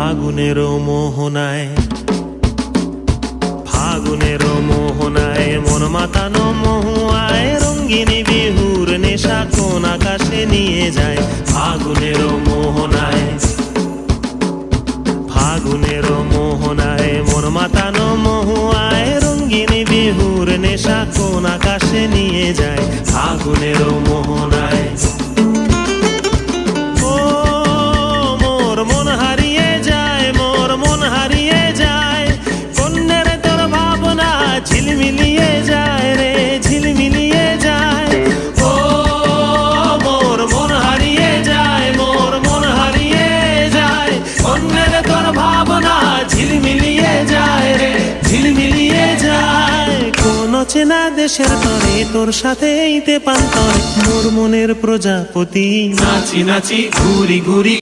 ফাগুনের মোহনায়, ফাগুনের মোহনায় মন মাতানো মহুয়ায় রঙ্গিনী বিহুর নেশা কোন আকাশে নিয়ে যায়। ফাগুনের মোহনায়, ফাগুনের মোহনায় মন মাতানো মহুয়ায় রঙ্গিনী বিহুর নেশা কোন আকাশে নিয়ে যায়। ফাগুনের মোহনায় ও মোর মন হারিয়ে যায়, মোর মন হারিয়ে যায়, কন্যের তোর ভাবনা ঝিলমিলিয়ে যায় রে, ঝিলমিলিয়ে যায়। ও মোর মন হারিয়ে যায়, মোর মন হারিয়ে যায়, কন্যের তোর ভাবনা ঝিলমিলিয়ে যায় রে, ঝিলমিলিয়ে যায়। কোন চেনা দেশের তরে তোর সাথে ইতে পান্তরে মোর মনের প্রজাপতি নাচি নাচি ঘুরি ঘুরি